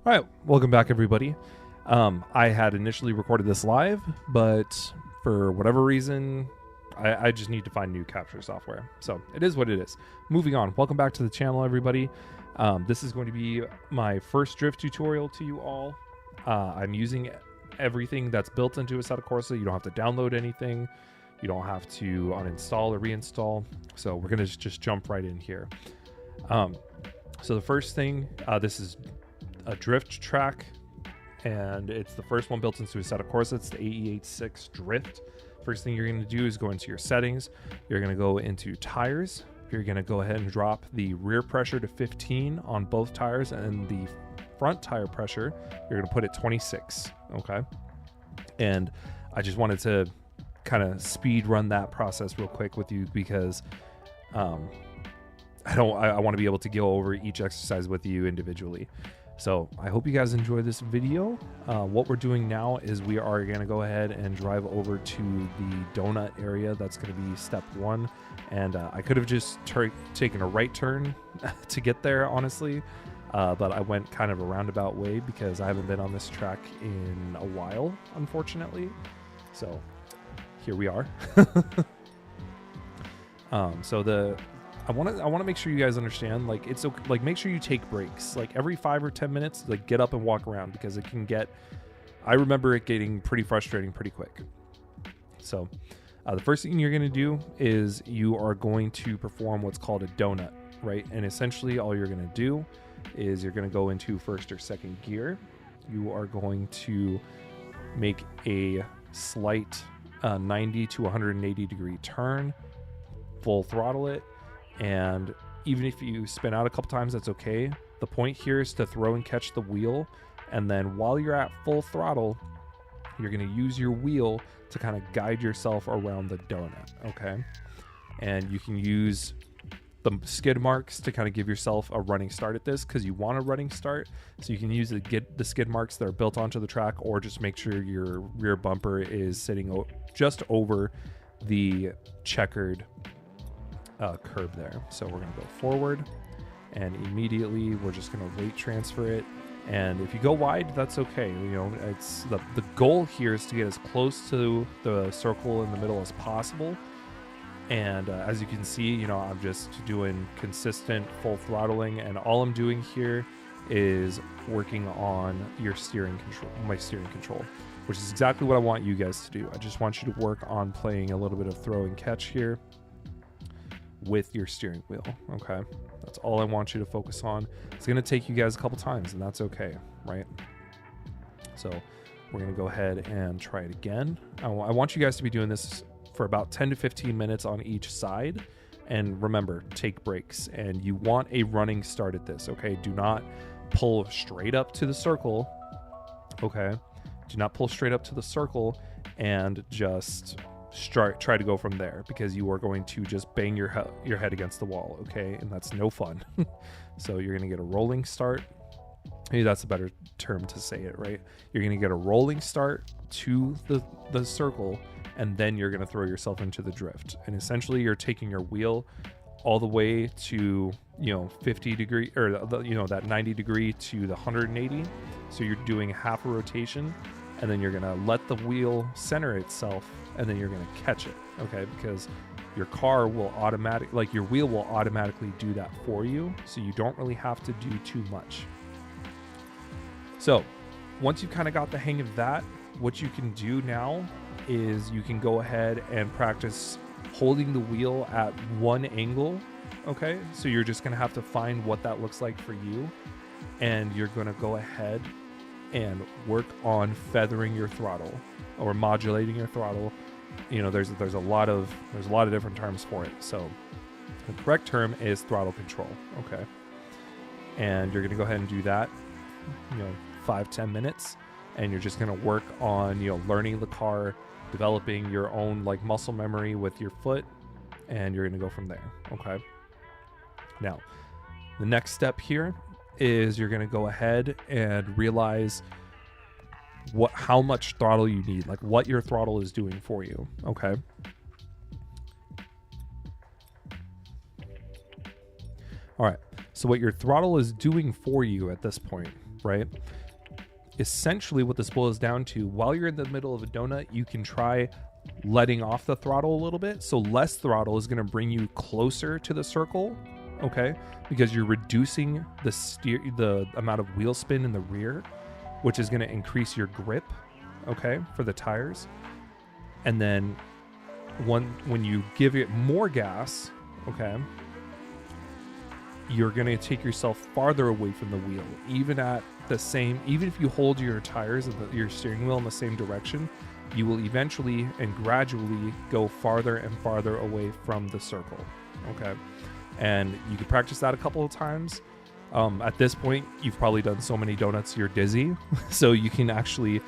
All right, welcome back, everybody. I had initially recorded this live, but for whatever reason, I just need to find new capture software. So it is what it is. Moving on. Welcome back to the channel, everybody. This is going to be my first drift tutorial to you all. I'm using everything that's built into Assetto Corsa. You don't have to download anything. You don't have to uninstall or reinstall. So we're going to just jump right in here. So the first thing, this is a drift track, and it's the first one built into Assetto Corsa. It's the AE86 Drift. First thing you're going to do is go into your settings. You're going to go into tires. You're going to go ahead and drop the rear pressure to 15 on both tires, and the front tire pressure, you're going to put it 26. Okay. And I just wanted to kind of speed run that process real quick with you because I want to be able to go over each exercise with you individually. So I hope you guys enjoy this video. What we're doing now is we are going to go ahead and drive over to the donut area. That's going to be step one. And I could have just taken a right turn to get there, honestly. But I went kind of a roundabout way because I haven't been on this track in a while, unfortunately. So here we are. I want to make sure you guys understand, like, it's okay, like, make sure you take breaks, like every 5 or 10 minutes, like get up and walk around, because it can get, I remember it getting pretty frustrating pretty quick. So the first thing you're going to do is you are going to perform what's called a donut, right? And essentially all you're going to do is you're going to go into first or second gear. You are going to make a slight 90 to 180 degree turn, full throttle it. And even if you spin out a couple times, that's okay. The point here is to throw and catch the wheel. And then while you're at full throttle, you're going to use your wheel to kind of guide yourself around the donut. Okay. And you can use the skid marks to kind of give yourself a running start at this, because you want a running start. So you can use the skid marks that are built onto the track, or just make sure your rear bumper is sitting just over the checkered curb there. So we're going to go forward, and immediately we're just going to weight transfer it. And if you go wide, that's okay. You know, it's the goal here is to get as close to the circle in the middle as possible. And as you can see, you know, I'm just doing consistent full throttling, and all I'm doing here is working on your steering control, my steering control, which is exactly what I want you guys to do. I just want you to work on playing a little bit of throw and catch here with your steering wheel. Okay, that's all I want you to focus on. It's going to take you guys a couple times, and that's okay, right? So we're going to go ahead and try it again. I want you guys to be doing this for about 10 to 15 minutes on each side, and remember, take breaks. And you want a running start at this. Okay, do not pull straight up to the circle. Okay, do not pull straight up to the circle and just try to go from there, because you are going to just bang your head against the wall. Okay, and that's no fun. So you're going to get a rolling start. Maybe that's a better term to say it, right? You're going to get a rolling start to the circle, and then you're going to throw yourself into the drift. And essentially you're taking your wheel all the way to, you know, 50 degree, or you know, that 90 degree to the 180. So you're doing half a rotation, and then you're going to let the wheel center itself, and then you're going to catch it. Okay, because your car will your wheel will automatically do that for you, so you don't really have to do too much. So once you kind of got the hang of that, what you can do now is you can go ahead and practice holding the wheel at one angle. Okay, so you're just going to have to find what that looks like for you, and you're going to go ahead and work on feathering your throttle or modulating your throttle. You know, there's a lot of different terms for it. So the correct term is throttle control. Okay, and you're going to go ahead and do that, you know, 5-10 minutes, and you're just going to work on, you know, learning the car, developing your own like muscle memory with your foot, and you're going to go from there. Okay, now the next step here is you're going to go ahead and realize how much throttle you need, like what your throttle is doing for you. Okay, All right. So what your throttle is doing for you at this point, right? Essentially what this boils down to, while you're in the middle of a donut, you can try letting off the throttle a little bit. So less throttle is going to bring you closer to the circle, okay? Because you're reducing the amount of wheel spin in the rear, which is going to increase your grip, okay, for the tires. And then when you give it more gas, okay, you're going to take yourself farther away from the wheel. Even if you hold your tires and your steering wheel in the same direction, you will eventually and gradually go farther and farther away from the circle, okay? And you can practice that a couple of times. At this point, you've probably done so many donuts you're dizzy, so you can actually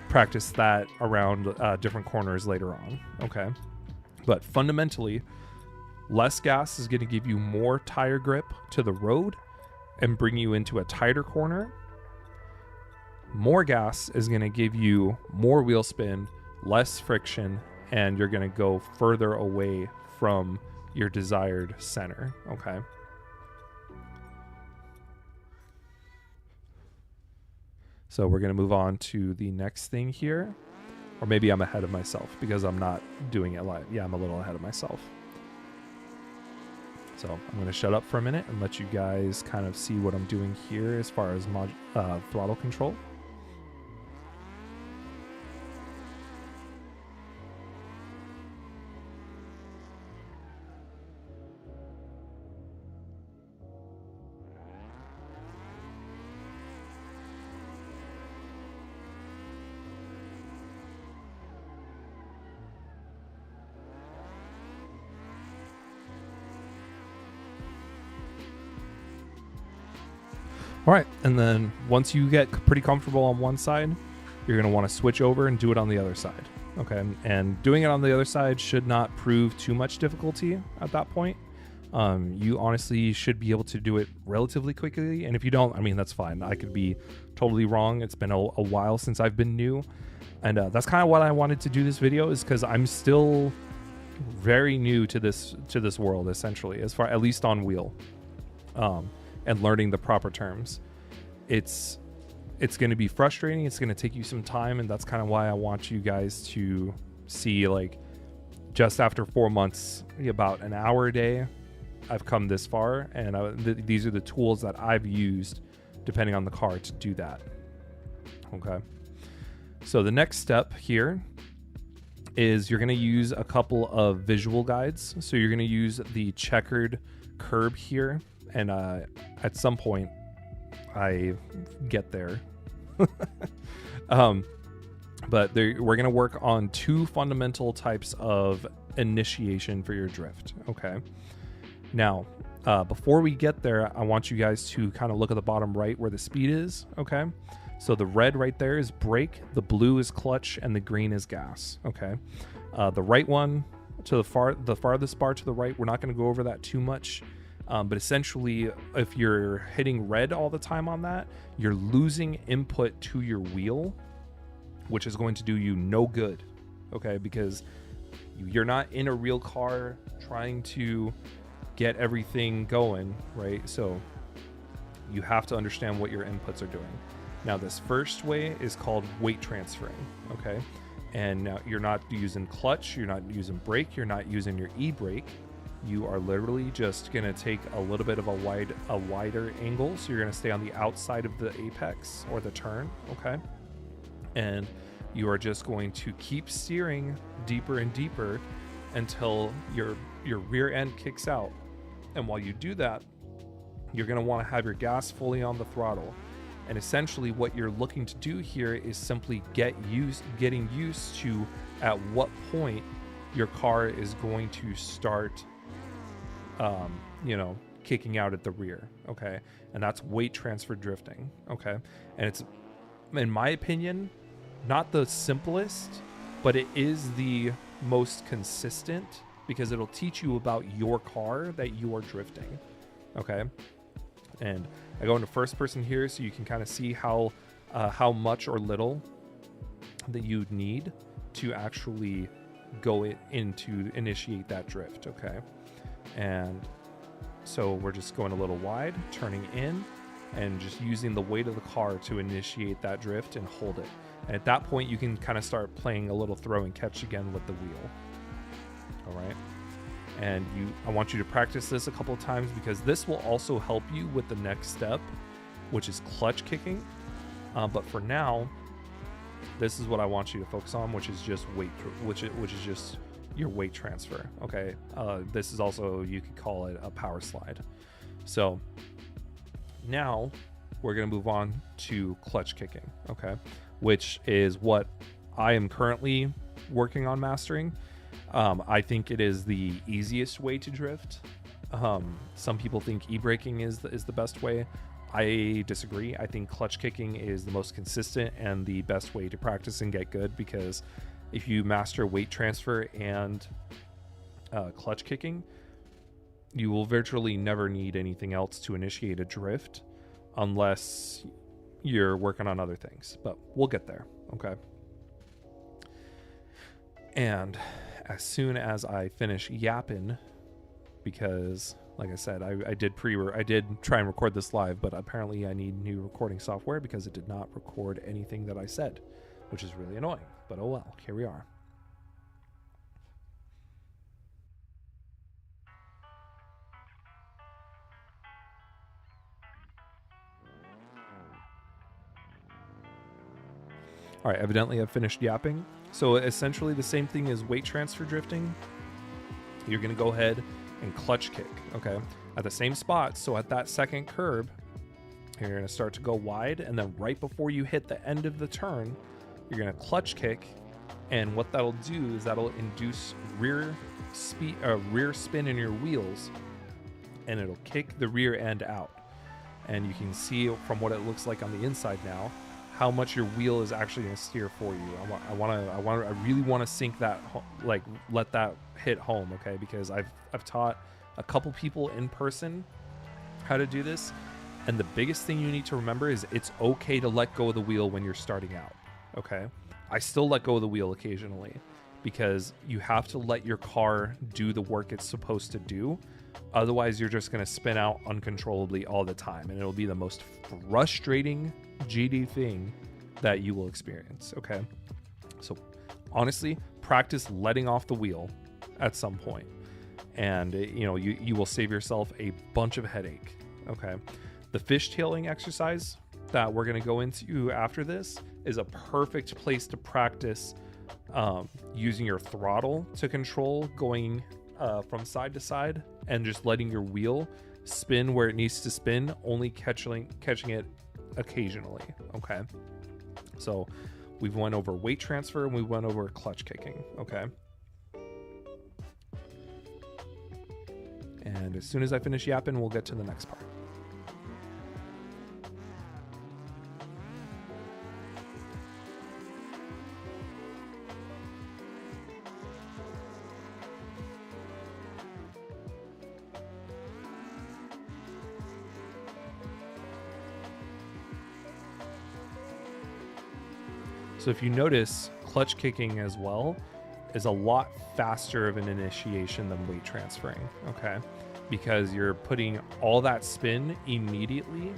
practice that around different corners later on, okay? But fundamentally, less gas is going to give you more tire grip to the road and bring you into a tighter corner. More gas is going to give you more wheel spin, less friction, and you're going to go further away from your desired center, okay? So we're going to move on to the next thing here. Or maybe I'm ahead of myself because I'm not doing it live. Yeah, I'm a little ahead of myself. So I'm going to shut up for a minute and let you guys kind of see what I'm doing here as far as throttle control. All right, and then once you get pretty comfortable on one side, you're going to want to switch over and do it on the other side, okay? And doing it on the other side should not prove too much difficulty at that point. You honestly should be able to do it relatively quickly, and if you don't, I mean, that's fine. I could be totally wrong. It's been a while since I've been new, and that's kind of what I wanted to do this video, is because I'm still very new to this world, essentially, as far at least on wheel. And learning the proper terms. It's going to be frustrating. It's going to take you some time, and that's kind of why I want you guys to see, like, just after 4 months, about an hour a day, I've come this far, and these are the tools that I've used depending on the car to do that. Okay. So the next step here is you're going to use a couple of visual guides. So you're going to use the checkered curb here. And at some point, I get there. But we're going to work on two fundamental types of initiation for your drift. Okay. Now, before we get there, I want you guys to kind of look at the bottom right where the speed is. Okay. So the red right there is brake, the blue is clutch, and the green is gas. Okay. The right one to the farthest bar to the right, we're not going to go over that too much. But essentially, if you're hitting red all the time on that, you're losing input to your wheel, which is going to do you no good, okay? Because you're not in a real car trying to get everything going, right? So you have to understand what your inputs are doing. Now, this first way is called weight transferring, okay? And now you're not using clutch, you're not using brake, you're not using your e-brake. You are literally just going to take a little bit of a wider angle. So you're going to stay on the outside of the apex or the turn, okay? And you are just going to keep steering deeper and deeper until your rear end kicks out. And while you do that, you're going to want to have your gas fully on the throttle. And essentially what you're looking to do here is simply getting used to at what point your car is going to start kicking out at the rear, okay? And that's weight transfer drifting, okay? And it's, in my opinion, not the simplest, but it is the most consistent because it'll teach you about your car that you are drifting, okay? And I go into first person here so you can kind of see how much or little that you'd need to actually go into initiate that drift, okay? And So we're just going a little wide, turning in, and just using the weight of the car to initiate that drift and hold it. And at that point, you can kind of start playing a little throw and catch again with the wheel. All right. And I want you to practice this a couple of times, because this will also help you with the next step, which is clutch kicking. But for now, this is what I want you to focus on, which is just weight, which is just your weight transfer. Okay. This is also, you could call it a power slide. So now we're going to move on to clutch kicking. Okay. Which is what I am currently working on mastering. I think it is the easiest way to drift. Some people think e-braking is the best way. I disagree. I think clutch kicking is the most consistent and the best way to practice and get good, because if you master weight transfer and clutch kicking, you will virtually never need anything else to initiate a drift unless you're working on other things. But we'll get there, okay? And as soon as I finish yapping, because like I said, I did try and record this live, but apparently I need new recording software because it did not record anything that I said, which is really annoying, but oh well, here we are. All right, evidently I've finished yapping. So essentially the same thing as weight transfer drifting. You're gonna go ahead and clutch kick, okay? At the same spot, so at that second curb, you're gonna start to go wide, and then right before you hit the end of the turn, you're gonna clutch kick, and what that'll do is that'll induce rear spin in your wheels, and it'll kick the rear end out. And you can see from what it looks like on the inside now, how much your wheel is actually going to steer for you. I really want to sink that, like let that hit home, okay? Because I've taught a couple people in person how to do this, and the biggest thing you need to remember is it's okay to let go of the wheel when you're starting out, okay? I still let go of the wheel occasionally, because you have to let your car do the work it's supposed to do. Otherwise, you're just going to spin out uncontrollably all the time, and it'll be the most frustrating GD thing that you will experience, okay? So honestly, practice letting off the wheel at some point, and you will save yourself a bunch of headache, okay? The fishtailing exercise that we're going to go into after this is a perfect place to practice using your throttle to control going from side to side, and just letting your wheel spin where it needs to spin, only catching it occasionally, okay? So we've went over weight transfer and we went over clutch kicking, okay? And as soon as I finish yapping, we'll get to the next part. So if you notice, clutch kicking as well is a lot faster of an initiation than weight transferring, okay? Because you're putting all that spin immediately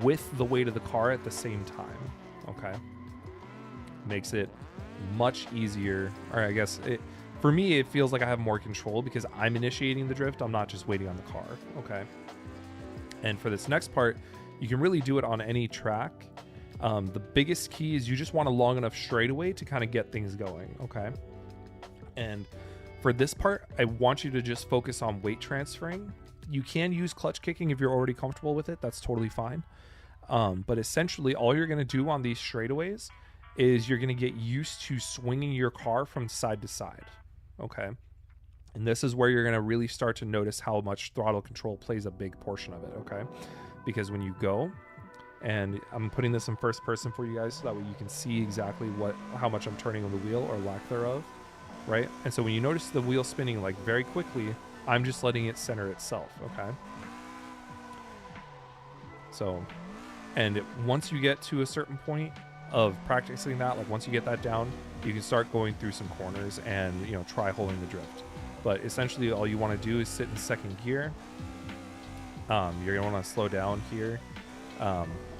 with the weight of the car at the same time, okay? Makes it much easier, or I guess for me, it feels like I have more control because I'm initiating the drift. I'm not just waiting on the car, okay? And for this next part, you can really do it on any track. The biggest key is you just want a long enough straightaway to kind of get things going, okay? And for this part, I want you to just focus on weight transferring. You can use clutch kicking if you're already comfortable with it. That's totally fine. But essentially, all you're going to do on these straightaways is you're going to get used to swinging your car from side to side, okay? And this is where you're going to really start to notice how much throttle control plays a big portion of it, okay? Because when you go, and I'm putting this in first person for you guys so that way you can see exactly how much I'm turning on the wheel or lack thereof, right? And so when you notice the wheel spinning like very quickly, I'm just letting it center itself, okay? So, and once you get to a certain point of practicing that, like once you get that down, you can start going through some corners and, try holding the drift. But essentially all you want to do is sit in second gear You're gonna want to slow down here.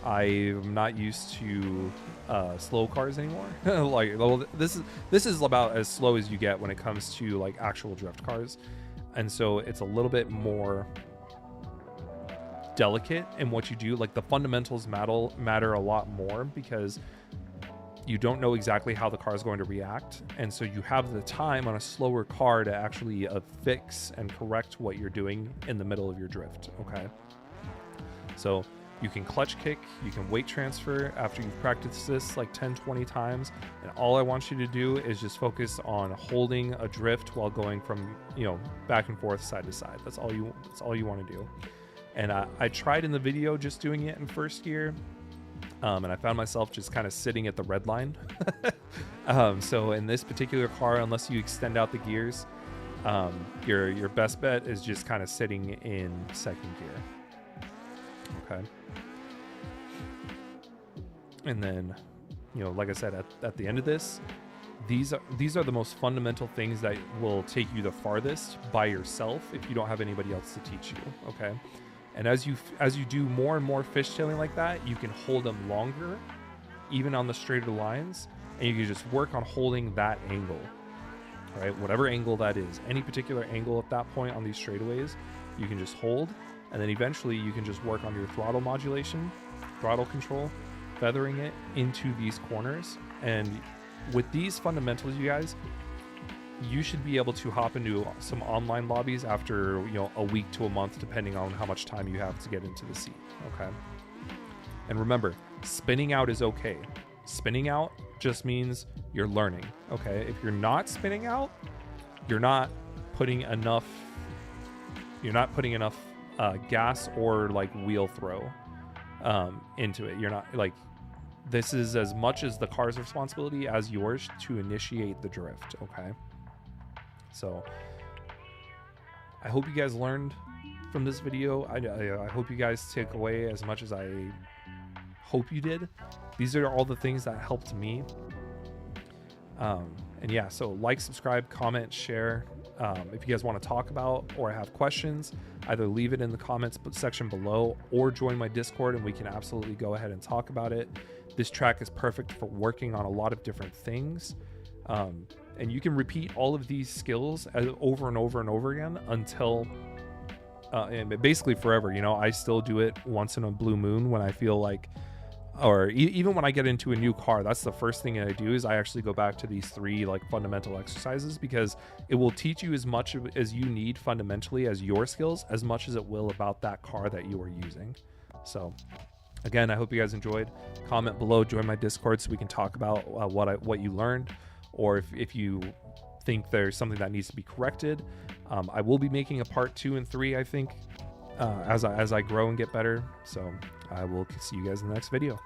I'm not used to slow cars anymore. Like, well, this is about as slow as you get when it comes to like actual drift cars, and so it's a little bit more delicate in what you do. Like the fundamentals matter a lot more because you don't know exactly how the car is going to react, and so you have the time on a slower car to actually fix and correct what you're doing in the middle of your drift. Okay, so you can clutch kick, you can weight transfer after you've practiced this like 10-20 times, and all I want you to do is just focus on holding a drift while going from, you know, back and forth, side to side. That's all you want to do. And I tried in the video just doing it in first gear, and I found myself just kind of sitting at the red line. So in this particular car, unless you extend out the gears, your best bet is just kind of sitting in second gear. Okay. And then, you know, like I said, at the end of this, these are the most fundamental things that will take you the farthest by yourself if you don't have anybody else to teach you. Okay. And as you do more and more fishtailing like that, you can hold them longer, even on the straighter lines, and you can just work on holding that angle, right? Whatever angle that is, any particular angle at that point on these straightaways, you can just hold, and then eventually you can just work on your throttle modulation, throttle control, feathering it into these corners. And with these fundamentals, you guys, you should be able to hop into some online lobbies after, you know, a week to a month, depending on how much time you have to get into the seat. Okay. And remember, spinning out is okay. Spinning out just means you're learning. Okay. If you're not spinning out, you're not putting enough gas or like wheel throw into it. You're not like, this is as much as the car's responsibility as yours to initiate the drift. Okay. So I hope you guys learned from this video. I hope you guys take away as much as I hope you did. These are all the things that helped me. And yeah, so like, subscribe, comment, share. If you guys want to talk about or have questions, either leave it in the comments section below or join my Discord and we can absolutely go ahead and talk about it. This track is perfect for working on a lot of different things. And you can repeat all of these skills over and over and over again until and basically forever. You know, I still do it once in a blue moon when I feel like, or even when I get into a new car. That's the first thing I do, is I actually go back to these 3 like fundamental exercises, because it will teach you as much as you need fundamentally as your skills, as much as it will about that car that you are using. So again, I hope you guys enjoyed. Comment below, join my Discord so we can talk about what you learned, or if you think there's something that needs to be corrected. I will be making a part 2 and 3, I think, as I grow and get better. So I will see you guys in the next video.